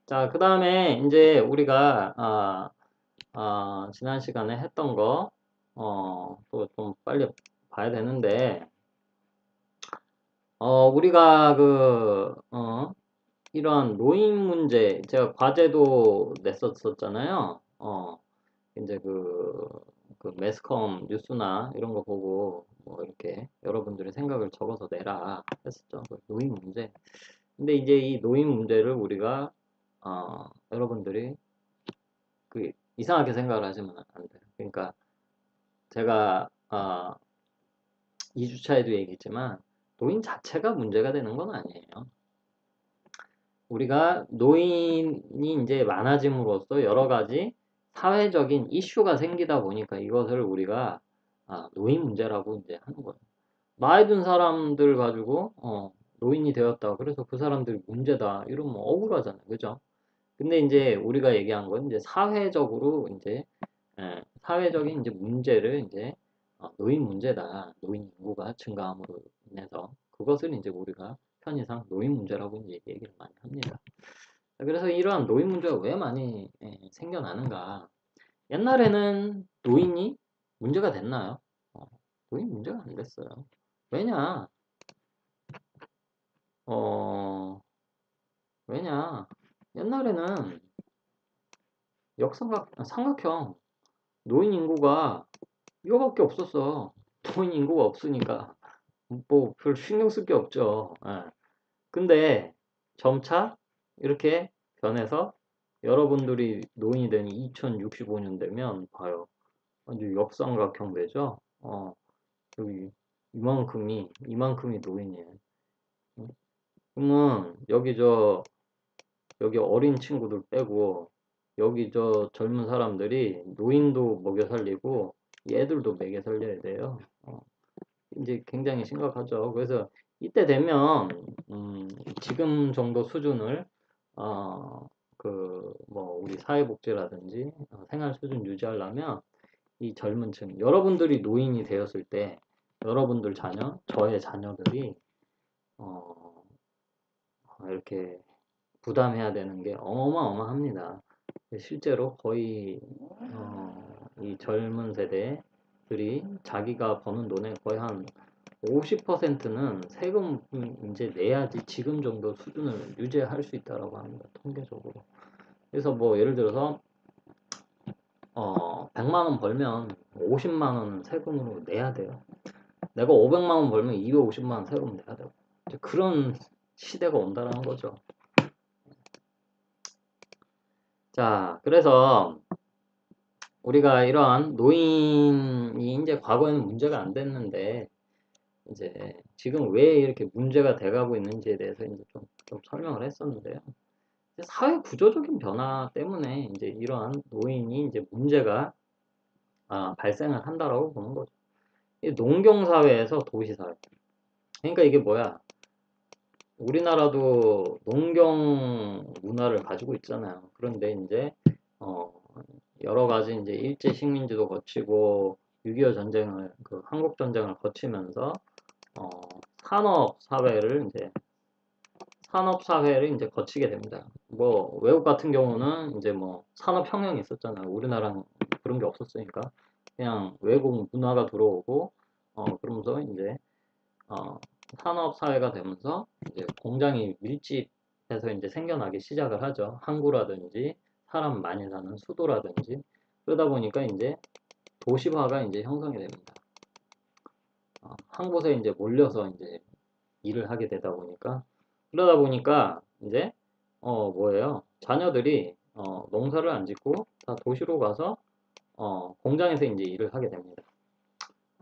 자, 그 다음에 이제 우리가 지난 시간에 했던 거 또 좀 빨리 봐야 되는데 우리가 이런 노인 문제 제가 과제도 냈었잖아요. 이제 그 매스컴 뉴스나 이런 거 보고 뭐 이렇게 여러분들의 생각을 적어서 내라 했었죠. 그 노인 문제. 근데 이제 이 노인 문제를 우리가 여러분들이 그 이상하게 생각을 하시면 안 돼요. 그러니까 제가 2주차에도 얘기했지만 노인 자체가 문제가 되는 건 아니에요. 우리가 노인이 이제 많아짐으로써 여러 가지 사회적인 이슈가 생기다 보니까 이것을 우리가 노인 문제라고 이제 하는 거예요. 나이 든 사람들 가지고 노인이 되었다. 그래서 그 사람들 문제다. 이러면 억울하잖아요. 그죠? 근데 이제 우리가 얘기한 건 이제 사회적으로 이제 사회적인 이제 문제를 이제 노인 문제다. 노인 인구가 증가함으로 인해서 그것을 이제 우리가 편의상 노인 문제라고 이제 얘기를 많이 합니다. 그래서 이러한 노인 문제가 왜 많이 생겨나는가? 옛날에는 노인이 문제가 됐나요? 노인 문제가 안 됐어요. 왜냐? 어, 왜냐? 옛날에는 삼각형 노인 인구가 이거밖에 없었어. 노인 인구가 없으니까 뭐 별 신경 쓸 게 없죠. 예. 근데 점차 이렇게 변해서 여러분들이 노인이 되니 2065년 되면 봐요. 아주 역삼각형 되죠. 여기 이만큼이 노인이에요. 그러면 여기 어린 친구들 빼고 여기 젊은 사람들이 노인도 먹여 살리고 얘들도 먹여 살려야 돼요. 이제 굉장히 심각하죠. 그래서 이때 되면 지금 정도 수준을 뭐 우리 사회복지라든지 생활 수준 유지하려면 이 젊은 층, 여러분들이 노인이 되었을 때 여러분들 자녀, 저의 자녀들이 이렇게 부담해야 되는 게 어마어마합니다. 실제로 거의 이 젊은 세대들이 자기가 버는 돈의 거의 한 50%는 세금 이제 내야지 지금 정도 수준을 유지할 수 있다라고 합니다. 통계적으로. 그래서 뭐 예를 들어서 100만 원 벌면 50만 원은 세금으로 내야 돼요. 내가 500만 원 벌면 250만 원 세금 내야 되고. 그런 시대가 온다는 거죠. 자, 그래서 우리가 이러한 노인이 이제 과거에는 문제가 안 됐는데 이제 지금 왜 이렇게 문제가 돼가고 있는지에 대해서 이제 좀 설명을 했었는데요. 사회 구조적인 변화 때문에 이제 이러한 노인이 이제 문제가 발생을 한다라고 보는 거죠. 농경 사회에서 도시 사회. 그러니까 이게 뭐야? 우리나라도 농경 문화를 가지고 있잖아요. 그런데 이제 여러 가지 이제 일제 식민지도 거치고 6.25 전쟁을 한국 전쟁을 거치면서 산업 사회를 이제 거치게 됩니다. 뭐 외국 같은 경우는 이제 뭐 산업 혁명이 있었잖아요. 우리나라는 그런 게 없었으니까 그냥 외국 문화가 들어오고 그러면서 이제 산업 사회가 되면서 이제 공장이 밀집해서 이제 생겨나기 시작을 하죠. 항구라든지 사람 많이 사는 수도라든지 그러다 보니까 이제 도시화가 이제 형성이 됩니다. 한 곳에 이제 몰려서 이제 일을 하게 되다 보니까 그러다 보니까 이제 뭐예요? 자녀들이 농사를 안 짓고 다 도시로 가서 공장에서 이제 일을 하게 됩니다.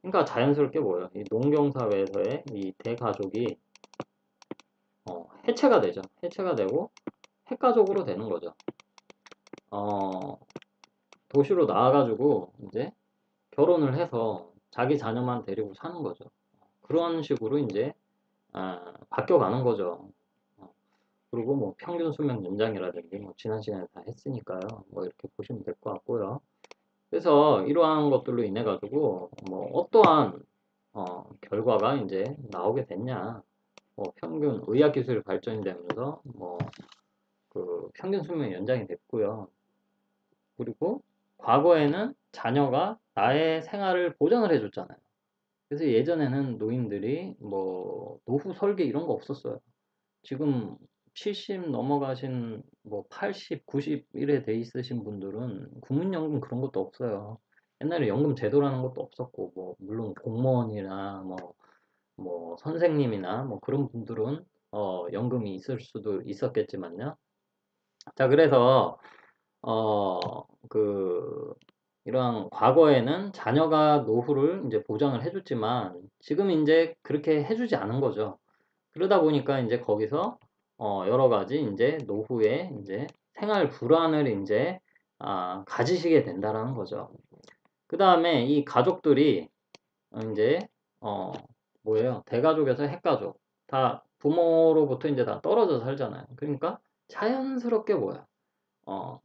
그러니까 자연스럽게 뭐예요? 이 농경 사회에서의 이 대가족이 해체가 되죠. 해체가 되고 핵가족으로 되는 거죠. 도시로 나와가지고 이제 결혼을 해서 자기 자녀만 데리고 사는 거죠. 그런 식으로 이제 바뀌어가는 거죠. 그리고 뭐 평균 수명 연장이라든지 뭐 지난 시간에 다 했으니까요. 뭐 이렇게 보시면 될 것 같고요. 그래서 이러한 것들로 인해 가지고 뭐 어떠한 결과가 이제 나오게 됐냐. 뭐 평균 의학 기술이 발전이 되면서 뭐 그 평균 수명 연장이 됐고요. 그리고 과거에는 자녀가 나의 생활을 보장을 해줬잖아요. 그래서 예전에는 노인들이 뭐 노후 설계 이런 거 없었어요. 지금 70 넘어가신 뭐 80, 90 이래 돼 있으신 분들은 국민연금 그런 것도 없어요. 옛날에 연금 제도라는 것도 없었고 뭐 물론 공무원이나 뭐 선생님이나 뭐 그런 분들은 연금이 있을 수도 있었겠지만요. 자, 그래서 이러한 과거에는 자녀가 노후를 이제 보장을 해줬지만 지금 이제 그렇게 해주지 않은 거죠. 그러다 보니까 이제 거기서 여러 가지 이제 노후에 이제 생활 불안을 이제 가지시게 된다라는 거죠. 그 다음에 이 가족들이 이제 뭐예요? 대가족에서 핵가족 다 부모로부터 이제 다 떨어져 살잖아요. 그러니까 자연스럽게 뭐야?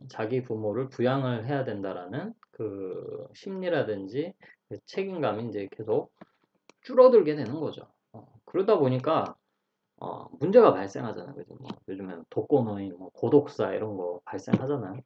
자기 부모를 부양을 해야 된다라는 그 심리라든지 그 책임감이 이제 계속 줄어들게 되는 거죠. 그러다 보니까 문제가 발생하잖아요. 그죠? 뭐 요즘에는 독거노인, 뭐 고독사 이런 거 발생하잖아요.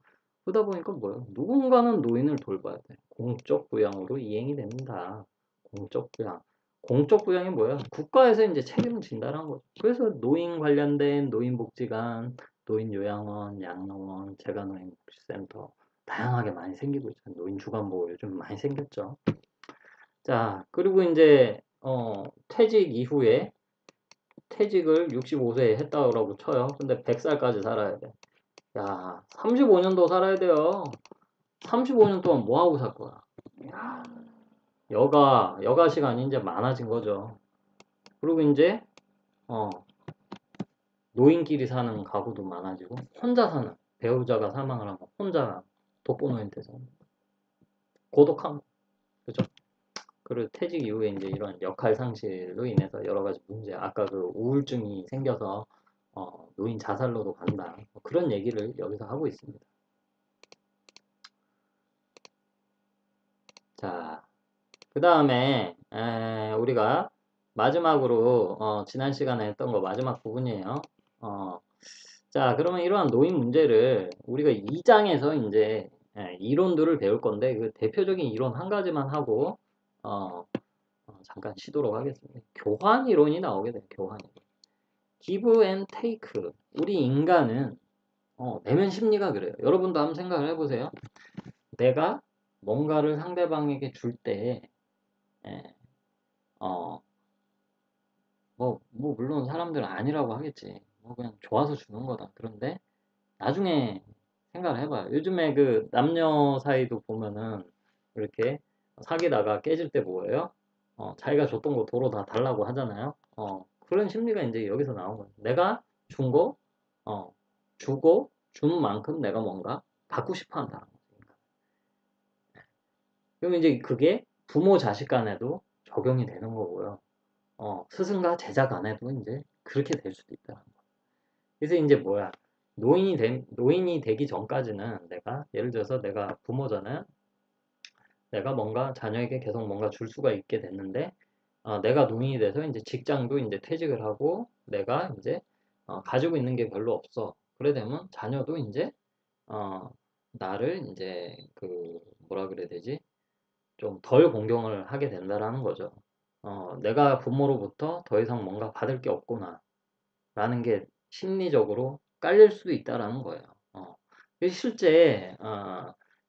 그러다 보니까 뭐예요? 누군가는 노인을 돌봐야 돼. 공적 부양으로 이행이 됩니다. 공적 부양. 공적 부양이 뭐예요? 국가에서 이제 책임을 진다는 거죠. 그래서 노인 관련된 노인복지관, 노인요양원, 양로원, 재가노인복지센터 다양하게 많이 생기고 있어요. 노인 주간보호 요즘 많이 생겼죠. 자, 그리고 이제 퇴직 이후에 퇴직을 65세에 했다고 쳐요. 근데 100살까지 살아야 돼. 야, 35년 더 살아야 돼요. 35년 동안 뭐 하고 살 거야? 여가 시간이 이제 많아진 거죠. 그리고 이제 노인끼리 사는 가구도 많아지고 혼자 사는 배우자가 사망을 하고 혼자 독거노인 돼서 고독함, 그죠? 그리고 퇴직 이후에 이제 이런 역할 상실로 인해서 여러 가지 문제, 아까 그 우울증이 생겨서 노인 자살로도 간다. 뭐 그런 얘기를 여기서 하고 있습니다. 자, 그 다음에 우리가 마지막으로 지난 시간에 했던 거 마지막 부분이에요. 자, 그러면 이러한 노인 문제를 우리가 2장에서 이제 이론들을 배울 건데 그 대표적인 이론 한 가지만 하고 잠깐 쉬도록 하겠습니다. 교환 이론이 나오게 돼요. 교환 이론. give and take. 우리 인간은 내면 심리가 그래요. 여러분도 한번 생각을 해보세요. 내가 뭔가를 상대방에게 줄 때, 뭐 물론 사람들은 아니라고 하겠지. 뭐 그냥 좋아서 주는 거다. 그런데 나중에 생각을 해봐요. 요즘에 그 남녀 사이도 보면은 이렇게 사귀다가 깨질 때 뭐예요? 자기가 줬던 거 도로 다 달라고 하잖아요. 그런 심리가 이제 여기서 나온 거예요. 내가 준 거, 주고 준 만큼 내가 뭔가 받고 싶어 한다. 그럼 이제 그게 부모 자식 간에도 적용이 되는 거고요. 스승과 제자 간에도 이제 그렇게 될 수도 있다. 그래서 이제 뭐야? 노인이 되기 전까지는 내가, 예를 들어서 내가 부모잖아요. 내가 뭔가 자녀에게 계속 뭔가 줄 수가 있게 됐는데, 내가 노인이 돼서 이제 직장도 이제 퇴직을 하고, 내가 이제, 가지고 있는 게 별로 없어. 그래 되면 자녀도 이제, 나를 이제, 뭐라 그래야 되지? 좀 덜 공경을 하게 된다라는 거죠. 내가 부모로부터 더 이상 뭔가 받을 게 없구나. 라는 게 심리적으로 깔릴 수도 있다라는 거예요. 실제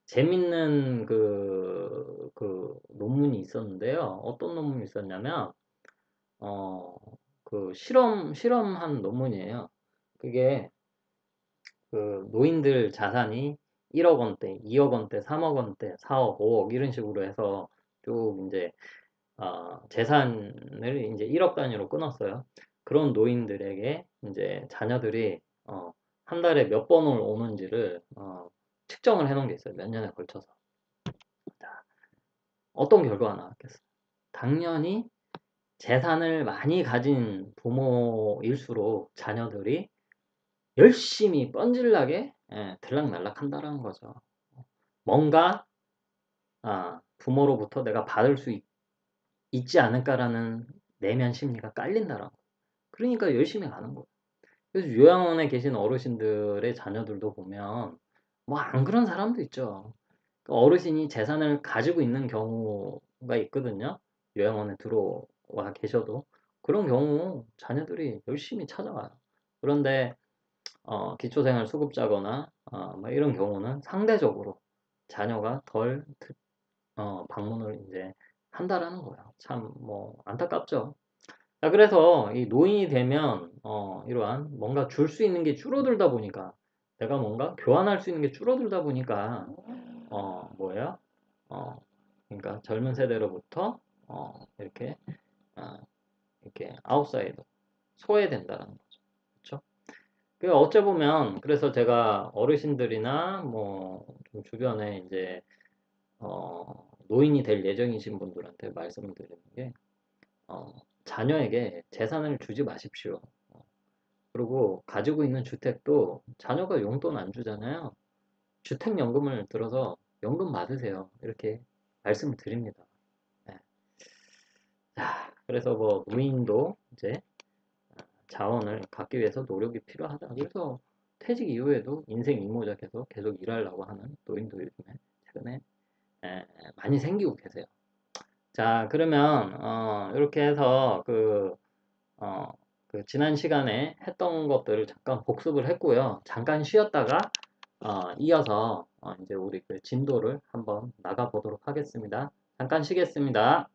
재밌는 그 논문이 있었는데요. 어떤 논문이 있었냐면 그 실험한 논문이에요. 그게 그 노인들 자산이 1억 원대, 2억 원대, 3억 원대, 4억, 5억 이런 식으로 해서 쭉 이제 재산을 이제 1억 단위로 끊었어요. 그런 노인들에게 이제 자녀들이 한 달에 몇 번을 오는지를 측정을 해놓은 게 있어요. 몇 년에 걸쳐서. 자, 어떤 결과가 나왔겠어요? 당연히 재산을 많이 가진 부모일수록 자녀들이 열심히 뻔질나게 들락날락한다라는 거죠. 뭔가 부모로부터 내가 받을 수 있지 않을까라는 내면 심리가 깔린다라고. 그러니까 열심히 가는 거예요. 그래서 요양원에 계신 어르신들의 자녀들도 보면 뭐 안 그런 사람도 있죠. 그러니까 어르신이 재산을 가지고 있는 경우가 있거든요. 요양원에 들어와 계셔도 그런 경우 자녀들이 열심히 찾아와요. 그런데 기초생활수급자거나 뭐 이런 경우는 상대적으로 자녀가 덜 방문을 이제 한다라는 거예요. 참 뭐 안타깝죠. 자, 그래서 이 노인이 되면 이러한 뭔가 줄 수 있는 게 줄어들다 보니까 내가 뭔가 교환할 수 있는 게 줄어들다 보니까 뭐예요? 어, 그러니까 젊은 세대로부터 이렇게 이렇게 아웃사이더 소외된다라는 거죠. 그렇죠? 그 어째 보면 그래서 제가 어르신들이나 뭐 좀 주변에 이제 노인이 될 예정이신 분들한테 말씀을 드리는 게 자녀에게 재산을 주지 마십시오. 그리고 가지고 있는 주택도 자녀가 용돈 안 주잖아요. 주택연금을 들어서 연금 받으세요. 이렇게 말씀을 드립니다. 네. 자, 그래서 뭐 노인도 이제 자원을 갖기 위해서 노력이 필요하다. 그래서 퇴직 이후에도 인생 이모작해서 계속 일하려고 하는 노인도 요즘에 최근에 많이 생기고 계세요. 자, 그러면 이렇게 해서 어, 그 지난 시간에 했던 것들을 잠깐 복습을 했고요. 잠깐 쉬었다가 이어서 이제 우리 그 진도를 한번 나가 보도록 하겠습니다. 잠깐 쉬겠습니다.